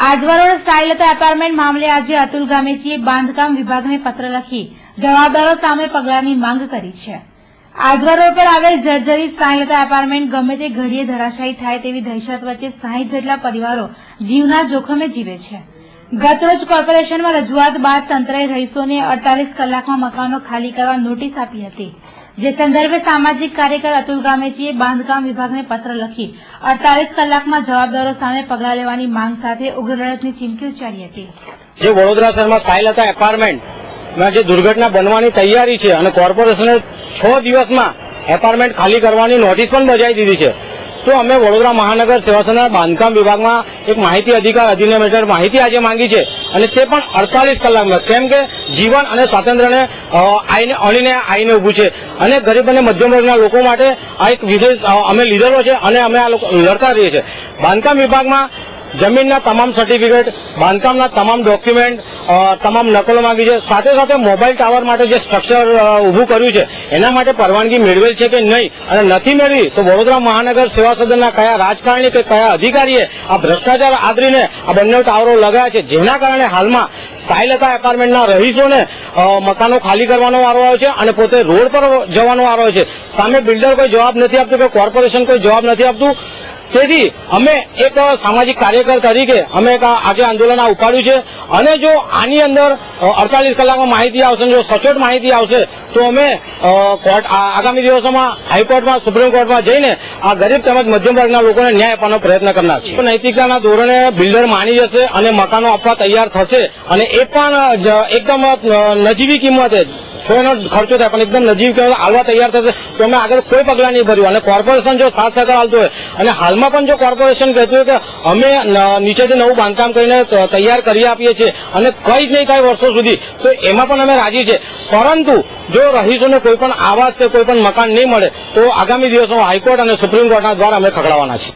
Ajwa road સાયલતા apartment મામલે આજે અતુલ ગામેચીએ બાંધકામ વિભાગને પત્ર લખી જવાબદારો સામે પગલાંની માંગ કરી છે। આજવા રોડ પર આવેલ જર્જરિત સાયલતા એપાર્ટમેન્ટ ગમે તે ઘડીએ ધરાશાયી થાય તેવી દહેશત વચ્ચે 60 જેટલા પરિવારો જીવના જોખમે જીવે છે। ગતરોજ કોર્પોરેશનમાં રજૂઆત બાદ તંત્રએ રહીશોને 48 કલાકમાં મકાનો ખાલી કરવા નોટિસ આપી હતી, જે સંદર્ભે સામાજિક કાર્યકર અતુલ ગામેચીએ બાંધકામ વિભાગને પત્ર લખી 48 કલાકમાં જવાબદારો સામે પગલાં લેવાની માંગ સાથે ઉગ્ર લડતની ચીમકી ઉચ્ચારી હતી। જે વડોદરા શહેરમાં સાયલતા એપાર્ટમેન્ટમાં જે દુર્ઘટના બનવાની તૈયારી છે અને કોર્પોરેશને 6 દિવસમાં એપાર્ટમેન્ટ ખાલી કરવાની નોટિસ પણ બજાવી દીધી છે, તો અમે વડોદરા મહાનગર સેવા સંસ્થાના બાંધકામ વિભાગમાં એક માહિતી અધિકાર અધિનિયમ હેઠળ માહિતી આજે માંગી છે, અને તે પણ 48 કલાકમાં, કેમ કે જીવન અને સ્વાતંત્ર્યને આઈને ઉભું છે અને ગરીબ અને મધ્યમ વર્ગના લોકો માટે આ એક વિશેષ અમે લીધેલો છે અને અમે આ લોકો લડતા રહીએ છીએ। બાંધકામ વિભાગમાં જમીનના તમામ સર્ટિફિકેટ, બાંધકામના તમામ ડોક્યુમેન્ટ, તમામ નકલો માંગી છે, સાથે સાથે મોબાઈલ ટાવર માટે જે સ્ટ્રક્ચર ઊભું કર્યું છે એના માટે પરવાનગી મેળવેલ છે કે નહીં, અને નથી મેળવી તો વડોદરા મહાનગર સેવા સદનના કયા રાજકારણી કે કયા અધિકારીએ આ ભ્રષ્ટાચાર આદરીને આ બંને ટાવરો લગાવ્યા છે, જેના કારણે હાલમાં સાયલતા એપાર્ટમેન્ટના રહીશોને મકાનો ખાલી કરવાનો વારો આવ્યો છે અને પોતે રોડ પર જવાનો વારો આવ્યો છે। સામે બિલ્ડર કોઈ જવાબ નથી આપતું કે કોર્પોરેશન કોઈ જવાબ નથી આપતું, તેથી અમે એક સામાજિક કાર્યકર તરીકે અમે આજે આંદોલન ઉપાડ્યું છે, અને જો આની અંદર 48 કલાકમાં માહિતી આવશે, જો સચોટ માહિતી આવશે તો અમે આગામી દિવસોમાં હાઈકોર્ટમાં, સુપ્રીમ કોર્ટમાં જઈને આ ગરીબ તેમજ મધ્યમ વર્ગના લોકોને ન્યાય આપવાનો પ્રયત્ન કરનાર છે। નૈતિકતાના ધોરણે બિલ્ડર માની જશે અને મકાનો આપવા તૈયાર થશે, અને એ પણ એકદમ નજીવી કિંમતે એનો ખર્ચો થાય પણ એકદમ નજીવ કે હાલવા તૈયાર થશે તો અમે આગળ કોઈ પગલાં નહીં ભર્યું। અને કોર્પોરેશન જો સાથ સહકાર હાલતું હોય, અને હાલમાં પણ જો કોર્પોરેશન કહેતું હોય કે અમે નીચેથી નવું બાંધકામ કરીને તૈયાર કરી આપીએ છીએ અને કંઈ જ નહીં થાય વર્ષો સુધી, તો એમાં પણ અમે રાજી છે, પરંતુ જો રહીશોને કોઈ પણ આવાસ કે કોઈ પણ મકાન નહીં મળે તો આગામી દિવસોમાં હાઈકોર્ટ અને સુપ્રીમ કોર્ટના દ્વારા અમે ખકડાવવાના છીએ।